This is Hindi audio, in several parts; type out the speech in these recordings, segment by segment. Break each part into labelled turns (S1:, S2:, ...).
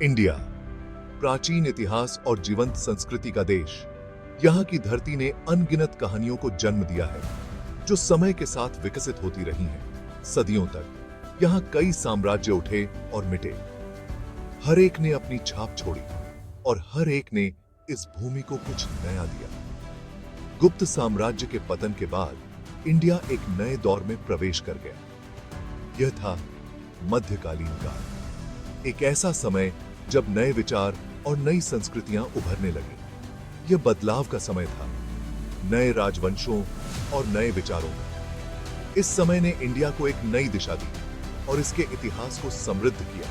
S1: इंडिया, प्राचीन इतिहास और जीवंत संस्कृति का देश। यहाँ की धरती ने अनगिनत कहानियों को जन्म दिया है, जो समय के साथ विकसित होती रही हैं। सदियों तक यहाँ कई साम्राज्य उठे और मिटे। हर एक ने अपनी छाप छोड़ी और हर एक ने इस भूमि को कुछ नया दिया। गुप्त साम्राज्य के पतन के बाद इंडिया एक नए दौर में प्रवेश कर गया। यह था मध्यकालीन काल, एक ऐसा समय जब नए विचार और नई संस्कृतियां उभरने लगी। यह बदलाव का समय था, नए राजवंशों और नए विचारों का। इस समय ने इंडिया को एक नई दिशा दी और इसके इतिहास को समृद्ध किया।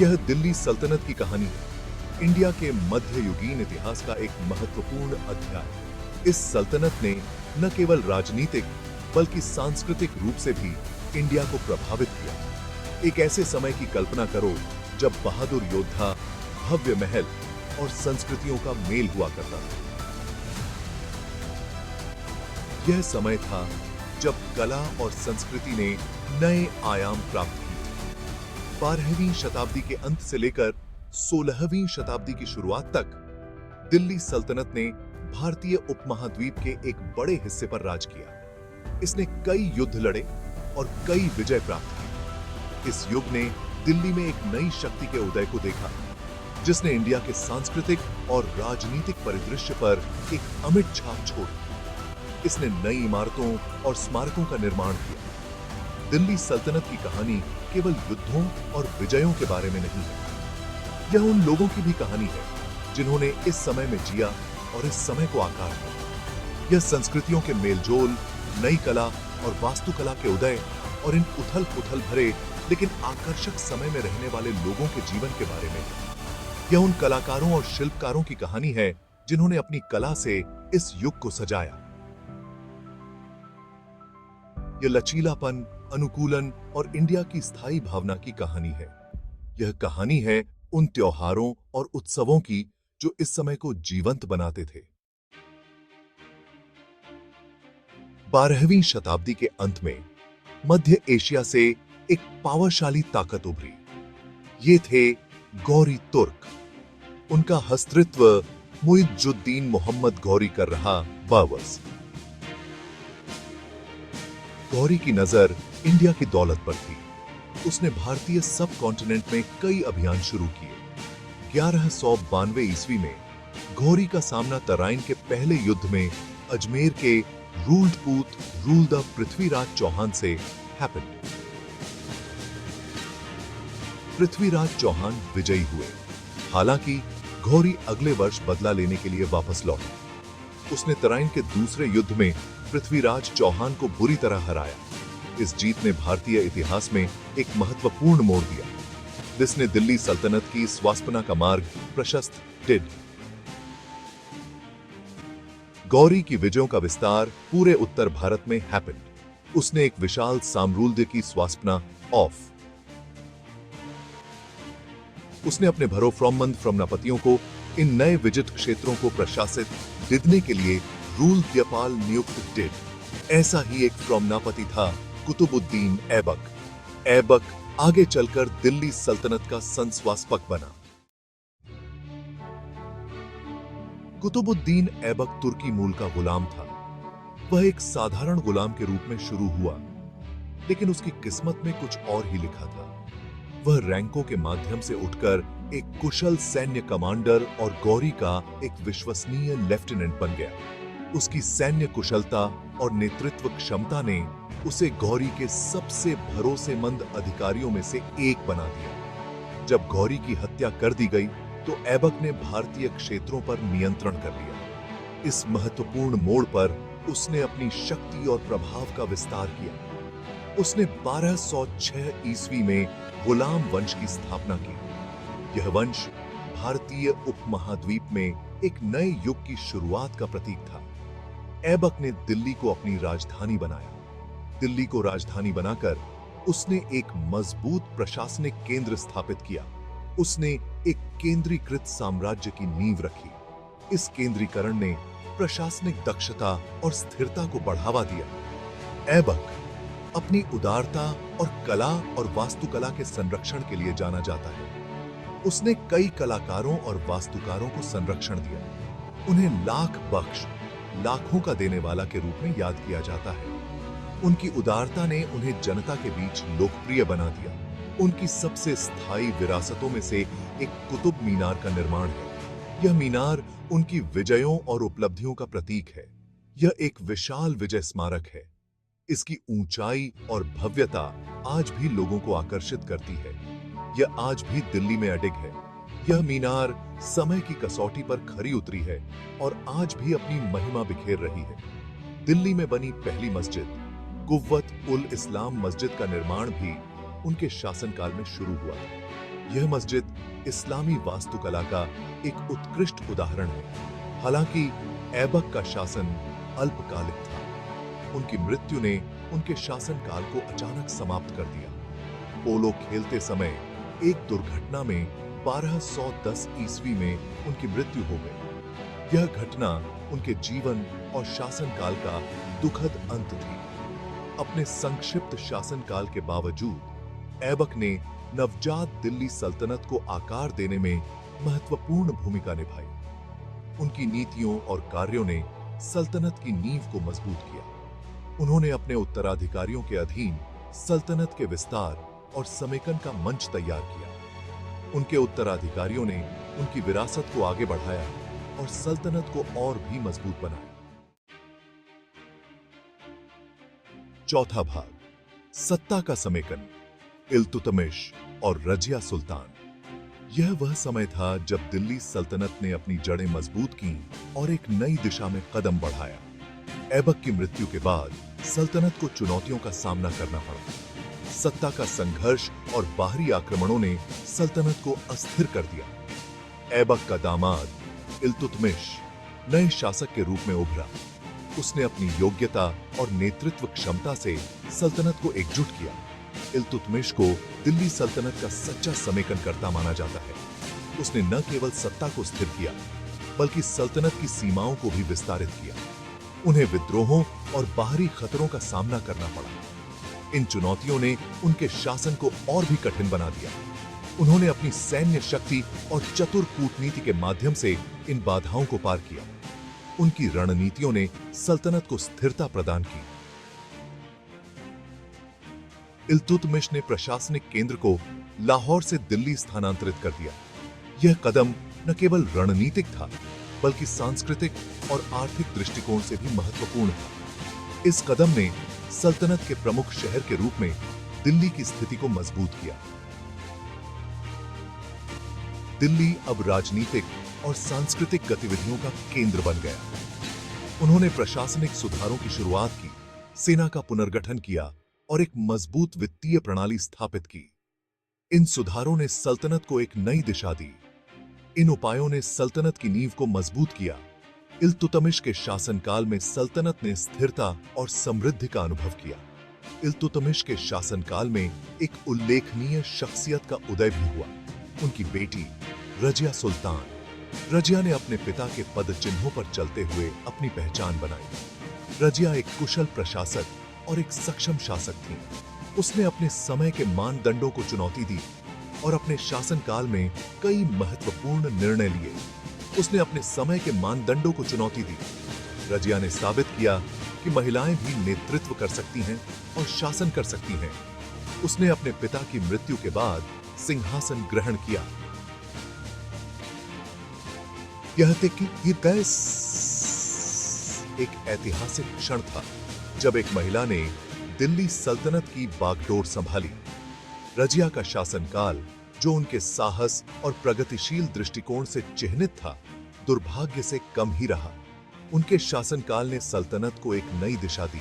S1: यह दिल्ली सल्तनत की कहानी है, इंडिया के मध्ययुगीन इतिहास का एक महत्वपूर्ण अध्याय। इस सल्तनत ने न केवल राजनीतिक बल्कि सांस्कृतिक रूप से भी इंडिया को प्रभावित किया। एक ऐसे समय की कल्पना करो जब बहादुर योद्धा, भव्य महल और संस्कृतियों का मेल हुआ करता था। यह समय था जब कला और संस्कृति ने नए आयाम प्राप्त किए। 12वीं शताब्दी के अंत से लेकर 16वीं शताब्दी की शुरुआत तक दिल्ली सल्तनत ने भारतीय उपमहाद्वीप के एक बड़े हिस्से पर राज किया। इसने कई युद्ध लड़े और कई विजय प्राप्त किए। इस युग ने दिल्ली में एक नई शक्ति के उदय को देखा, जिसने इंडिया के सांस्कृतिक और राजनीतिक परिदृश्य पर एक अमिट छाप छोड़ी। इसने नई इमारतों और स्मारकों का निर्माण किया। दिल्ली सल्तनत की कहानी केवल युद्धों और विजयों के बारे में नहीं है, यह उन लोगों की भी कहानी है जिन्होंने इस समय में जिया और इस समय को आकार दिया। यह संस्कृतियों के मेलजोल, नई कला और वास्तुकला के उदय और इन उथल-पुथल भरे लेकिन आकर्षक समय में रहने वाले लोगों के जीवन के बारे में है। यह उन कलाकारों और शिल्पकारों की कहानी है जिन्होंने अपनी कला से इस युग को सजाया। यह लचीलापन, अनुकूलन और इंडिया की स्थायी भावना की कहानी है। यह कहानी है उन त्योहारों और उत्सवों की जो इस समय को जीवंत बनाते थे। 12वीं शताब्दी के अंत में मध्य एशिया से एक पावरशाली ताकत उभरी। ये थे गौरी तुर्क। उनका हस्तृत्व मुइज़ुद्दीन मोहम्मद गौरी कर रहा बावर्स। गौरी की नजर इंडिया की दौलत पर थी। उसने भारतीय सब कॉन्टिनेंट में कई अभियान शुरू किए। 1192 ईस्वी में गौरी का सामना तराइन के पहले युद्ध में अजमेर के रूल्ड पूत रूल्दा पृथ्वीराज चौहान से हैपन। पृथ्वीराज चौहान विजयी हुए। हालांकि गौरी अगले वर्ष बदला लेने के लिए वापस लौटा। उसने तराइन के दूसरे युद्ध में पृथ्वीराज चौहान को बुरी तरह हराया। इस जीत ने भारतीय इतिहास में एक महत्वपूर्ण मोड़ दिया, जिसने दिल्ली सल्तनत की स्वास्थ्यना का मार्ग प्रशस्त डिड। गौरी की विजयों का विस्तार पूरे उत्तर भारत में हैपन। उसने एक विशाल साम्राज्य की स्वास्थ्यना ऑफ। उसने अपने भरोफ्रमंद फ्रमनापतियों को इन नए विजित क्षेत्रों को प्रशासित दिदने के लिए रूल द्यपाल नियुक्त डिड। ऐसा ही एक फ्रमनापति था कुतुबुद्दीन ऐबक। ऐबक आगे चलकर दिल्ली सल्तनत का संस्वास्पक बना। कुतुबुद्दीन ऐबक तुर्की मूल का गुलाम था। वह एक साधारण गुलाम के रूप में शुरू हुआ, लेकिन उसकी किस्मत में कुछ और ही लिखा था। वह रैंकों के माध्यम से उठकर एक कुशल सैन्य कमांडर और गौरी का एक विश्वसनीय लेफ्टिनेंट बन गया। उसकी सैन्य कुशलता और नेतृत्व क्षमता ने उसे गौरी के सबसे भरोसेमंद अधिकारियों में से एक बना दिया। जब गौरी की हत्या कर दी गई तो ऐबक ने भारतीय क्षेत्रों पर नियंत्रण कर लिया। इस महत्वपूर्ण मोड़ पर उसने अपनी शक्ति और प्रभाव का विस्तार किया। उसने 1206 ईस्वी में गुलाम वंश की स्थापना की। यह वंश भारतीय उपमहाद्वीप में एक नए युग की शुरुआत का प्रतीक था। ऐबक ने दिल्ली को अपनी राजधानी बनाया। दिल्ली को राजधानी बनाकर उसने एक मजबूत प्रशासनिक केंद्र स्थापित किया। उसने एक केंद्रीकृत साम्राज्य की नींव रखी। इस केंद्रीकरण ने प्रशासनिक दक्षता और स्थिरता को बढ़ावा दिया। ऐबक अपनी उदारता और कला और वास्तुकला के संरक्षण के लिए जाना जाता है। उसने कई कलाकारों और वास्तुकारों को संरक्षण दिया। उन्हें लाख बख्श, लाखों का देने वाला के रूप में याद किया जाता है। उनकी उदारता ने उन्हें जनता के बीच लोकप्रिय बना दिया। उनकी सबसे स्थायी विरासतों में से एक कुतुब मीनार का निर्माण है। यह मीनार उनकी विजयों और उपलब्धियों का प्रतीक है। यह एक विशाल विजय स्मारक है। इसकी ऊंचाई और भव्यता आज भी लोगों को आकर्षित करती है। यह आज भी दिल्ली में अडिग है। यह मीनार समय की कसौटी पर खरी उतरी है और आज भी अपनी महिमा बिखेर रही है। दिल्ली में बनी पहली मस्जिद कुव्वत उल इस्लाम मस्जिद का निर्माण भी उनके शासनकाल में शुरू हुआ। यह मस्जिद इस्लामी वास्तुकला का एक उत्कृष्ट उदाहरण है। हालांकि ऐबक का शासन अल्पकालिक था। उनकी मृत्यु ने उनके शासनकाल को अचानक समाप्त कर दिया। पोलो खेलते समय एक दुर्घटना में 1210 ईस्वी में उनकी मृत्यु हो गई। यह घटना उनके जीवन और शासनकाल का दुखद अंत थी। अपने संक्षिप्त शासनकाल के बावजूद ऐबक ने नवजात दिल्ली सल्तनत को आकार देने में महत्वपूर्ण भूमिका निभाई। उनकी नीतियों और कार्यों ने सल्तनत की नींव को मजबूत किया। उन्होंने अपने उत्तराधिकारियों के अधीन सल्तनत के विस्तार और समेकन का मंच तैयार किया। उनके उत्तराधिकारियों ने उनकी विरासत को आगे बढ़ाया और सल्तनत को और भी मजबूत बनाया। चौथा भाग, सत्ता का समेकन, इल्तुतमिश और रजिया सुल्तान। यह वह समय था जब दिल्ली सल्तनत ने अपनी जड़ें मजबूत की और एक नई दिशा में कदम बढ़ाया। ऐबक की मृत्यु के बाद सल्तनत को चुनौतियों का सामना करना पड़ा। सत्ता का संघर्ष और बाहरी आक्रमणों ने सल्तनत को अस्थिर कर दिया। ऐबक का दामाद इल्तुतमिश नए शासक के रूप में उभरा। उसने अपनी योग्यता और नेतृत्व क्षमता से सल्तनत को एकजुट किया। इल्तुतमिश को दिल्ली सल्तनत का सच्चा समेकनकर्ता माना जाता है। उसने न केवल सत्ता को स्थिर किया, बल्कि सल्तनत की सीमाओं को भी विस्तारित किया। उन्हें विद्रोहों और बाहरी खतरों का सामना करना पड़ा। इन चुनौतियों ने उनके शासन को और भी कठिन बना दिया। उन्होंने अपनी सैन्य शक्ति और चतुर कूटनीति के माध्यम से इन बाधाओं को पार किया। उनकी रणनीतियों ने सल्तनत को स्थिरता प्रदान की। इल्तुतमिश ने प्रशासनिक केंद्र को लाहौर से दिल्ली स्थानांतरित कर दिया। यह कदम न केवल रणनीतिक था, बल्कि सांस्कृतिक और आर्थिक दृष्टिकोण से भी महत्वपूर्ण था। इस कदम ने सल्तनत के प्रमुख शहर के रूप में दिल्ली की स्थिति को मजबूत किया। दिल्ली अब राजनीतिक और सांस्कृतिक गतिविधियों का केंद्र बन गया। उन्होंने प्रशासनिक सुधारों की शुरुआत की, सेना का पुनर्गठन किया और एक मजबूत वित्तीय प्रणाली स्थापित की। इन सुधारों ने सल्तनत को एक नई दिशा दी। इन उपायों ने सल्तनत की नींव को मजबूत किया। इल्तुतमिश के शासनकाल में सल्तनत ने स्थिरता और समृद्धि का अनुभव किया। इल्तुतमिश के शासनकाल में एक उल्लेखनीय शख्सियत का उदय भी हुआ, उनकी बेटी रजिया सुल्तान। रजिया ने अपने पिता के पद चिन्हों पर चलते हुए अपनी पहचान बनाई। रजिया एक कुशल प्रशासक और एक सक्षम शासक थी। उसने अपने समय के मानदंडों को चुनौती दी और अपने शासनकाल में कई महत्वपूर्ण निर्णय लिए। उसने अपने समय के मानदंडों को चुनौती दी। रजिया ने साबित किया कि महिलाएं भी नेतृत्व कर सकती हैं और शासन कर सकती हैं। उसने अपने पिता की मृत्यु के बाद सिंहासन ग्रहण किया। यह एक ऐतिहासिक क्षण था जब एक महिला ने दिल्ली सल्तनत की बागडोर संभाली। रजिया का शासनकाल, जो उनके साहस और प्रगतिशील दृष्टिकोण से चिह्नित था, दुर्भाग्य से कम ही रहा। उनके शासनकाल ने सल्तनत को एक नई दिशा दी।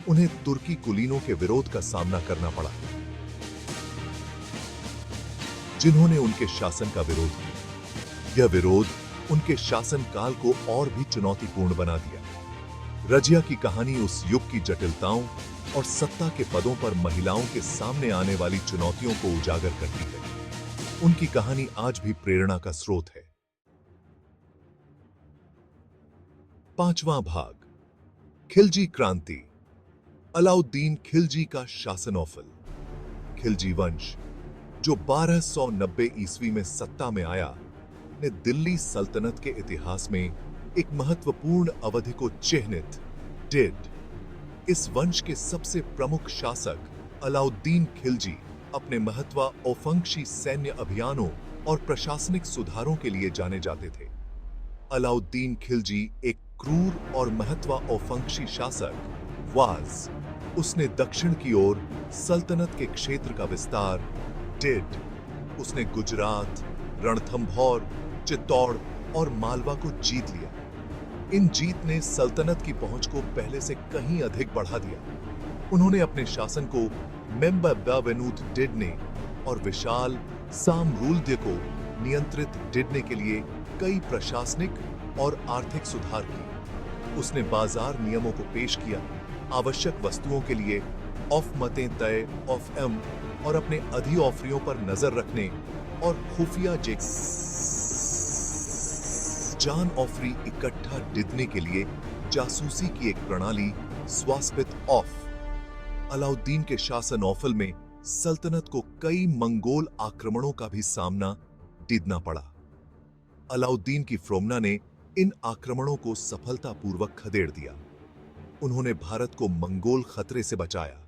S1: उन्हें तुर्की कुलीनों के विरोध का सामना करना पड़ा, जिन्होंने उनके शासन का विरोध किया। यह विरोध उनके शासनकाल को और भी चुनौतीपूर्ण बना दिया। रजिया की कहानी उस युग की जटिलताओं और सत्ता के पदों पर महिलाओं के सामने आने वाली चुनौतियों को उजागर करती है। उनकी कहानी आज भी प्रेरणा का स्रोत है। पांचवां भाग, खिलजी क्रांति, अलाउद्दीन खिलजी का शासनौफल। खिलजी वंश, जो 1290 ईस्वी में सत्ता में आया, ने दिल्ली सल्तनत के इतिहास में एक महत्वपूर्ण अवधि को चिह्नित डिड। इस वंश के सबसे प्रमुख शासक अलाउद्दीन खिलजी अपने महत्वाकांक्षी सैन्य अभियानों और प्रशासनिक सुधारों के लिए जाने जाते थे। अलाउद्दीन खिलजी एक क्रूर और महत्वाकांक्षी शासक वाज। उसने दक्षिण की ओर सल्तनत के क्षेत्र का विस्तार डिड। उसने गुजरात, रणथंभौर, चित्तौड़ और मालवा को जीत लिया। इन जीत ने सल्तनत की पहुंच को पहले से कहीं अधिक बढ़ा दिया। उन्होंने अपने शासन को मेम्बाबेनुत डिडने और विशाल साम्राज्य को नियंत्रित डिडने के लिए कई प्रशासनिक और आर्थिक सुधार किए। उसने बाजार नियमों को पेश किया, आवश्यक वस्तुओं के लिए औफमतें तय औफएम और अपने अधिऑफरियों पर नजर रखने और खुफिया जान ऑफरी इकट्ठा डिदने के लिए जासूसी की एक प्रणाली स्वास्पित ऑफ। अलाउद्दीन के शासन औफल में सल्तनत को कई मंगोल आक्रमणों का भी सामना डिदना पड़ा। अलाउद्दीन की फ्रोमना ने इन आक्रमणों को सफलतापूर्वक खदेड़ दिया। उन्होंने भारत को मंगोल खतरे से बचाया।